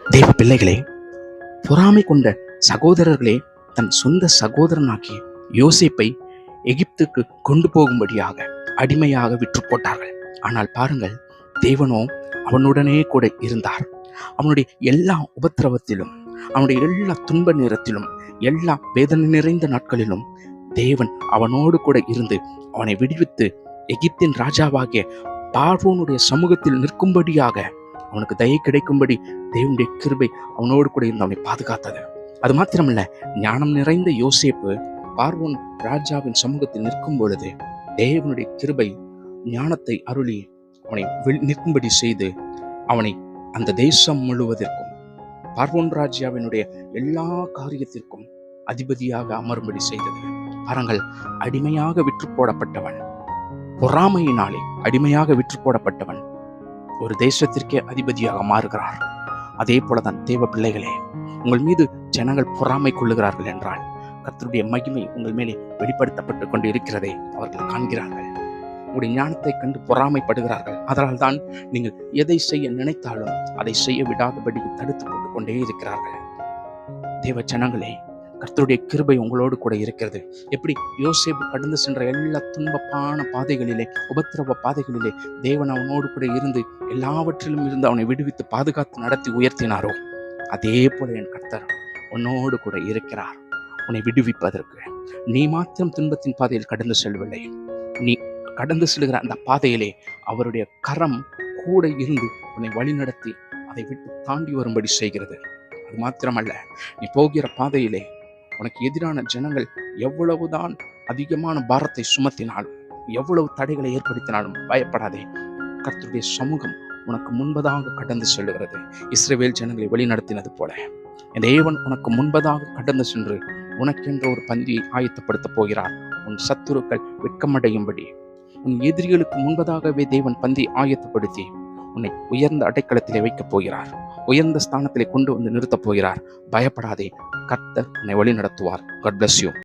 தேவ பிள்ளைகளே, பொறாமை கொண்ட சகோதரர்களே தன் சொந்த சகோதரனாகிய யோசேப்பை எகிப்துக்கு கொண்டு போகும்படியாக அடிமையாக விற்று போட்டார்கள். ஆனால் பாருங்கள், தேவனோ அவனுடனே கூட இருந்தார். அவனுடைய எல்லா உபத்திரவத்திலும், அவனுடைய எல்லா துன்ப நேரத்திலும், எல்லா வேதனை நிறைந்த நாட்களிலும் தேவன் அவனோடு கூட இருந்து அவனை விடுவித்து எகிப்தின் ராஜாவாகிய பார்வோனுடைய சமூகத்தில் நிற்கும்படியாக அவனுக்கு தயை கிடைக்கும்படி தேவனுடைய கிருபை அவனோடு கூட இருந்து அவனை பாதுகாத்தது. அது மாத்திரமல்ல, ஞானம் நிறைந்த யோசேப்பு பார்வோன் ராஜாவின் சமூகத்தில் நிற்கும் பொழுது தேவனுடைய கிருபை ஞானத்தை அருளி அவனை நிற்கும்படி செய்து அவனை அந்த தேசம் முழுவதற்கும் பார்வோன் ராஜாவினுடைய எல்லா காரியத்திற்கும் அதிபதியாக அமரும்படி செய்தது. பாருங்கள், அடிமையாக விற்று போடப்பட்டவன், பொறாமையினாலே அடிமையாக விற்று போடப்பட்டவன் ஒரு தேசத்திற்கே அதிபதியாக மாறுகிறார். அதே போலதான் தேவ பிள்ளைகளே, உங்கள் மீது ஜனங்கள் பொறாமை கொள்ளுகிறார்கள் என்றால் கர்த்தருடைய மகிமை உங்கள் மேலே வெளிப்படுத்தப்பட்டு கொண்டு இருக்கிறதை அவர்கள் காண்கிறார்கள். உங்களுடைய ஞானத்தை கண்டு பொறாமைப்படுகிறார்கள். அதனால் தான் நீங்கள் எதை செய்ய நினைத்தாலும் அதை செய்ய விடாதபடி தடுத்து போட்டு கொண்டே இருக்கிறார்கள். தேவ ஜனங்களே, கர்த்தருடைய கிருபை உங்களோடு கூட இருக்கிறது. எப்படி யோசேப்பு கடந்து சென்ற எல்லா துன்பப்பான பாதைகளிலே, உபத்திரவ பாதைகளிலே தேவன் அவனோடு கூட இருந்து எல்லாவற்றிலும் இருந்து அவனை விடுவித்து பாதுகாத்து நடத்தி உயர்த்தினாரோ, அதே போல என் கர்த்தர் உன்னோடு கூட இருக்கிறார் உன்னை விடுவிப்பதற்கு. நீ மாத்திரம் துன்பத்தின் பாதையில் கடந்து செல்லவில்லை, நீ கடந்து செல்கிற அந்த பாதையிலே அவருடைய கரம் கூட இருந்து உன்னை வழி நடத்தி அதை விட்டு தாண்டி வரும்படி செய்கிறது. அது மாத்திரமல்ல, நீ போகிற பாதையிலே உனக்கு எதிரான ஜனங்கள் எவ்வளவுதான் அதிகமான பாரத்தை சுமத்தினாலும், எவ்வளவு தடைகளை ஏற்படுத்தினாலும் பயப்படாதே. கர்த்தருடைய சமூகம் உனக்கு முன்பதாக கடந்து செல்லுகிறது. இஸ்ரவேல் ஜனங்களை வழி நடத்தினது போல தேவன் உனக்கு முன்பதாக கடந்து சென்று உனக்கென்ற ஒரு பந்தியை ஆயத்தப்படுத்த போகிறார். உன் சத்துருக்கள் வெட்கமடையும்படி உன் எதிரிகளுக்கு முன்பதாகவே தேவன் பந்தி ஆயத்தப்படுத்தி உன்னை உயர்ந்த அடைக்கலத்திலே வைக்கப் போகிறார். உயர்ந்த ஸ்தானத்திலே கொண்டு வந்து நிறுத்தப் போகிறார். பயப்படாதே, கர்த்தர் உன்னை வழி நடத்துவார். God bless you.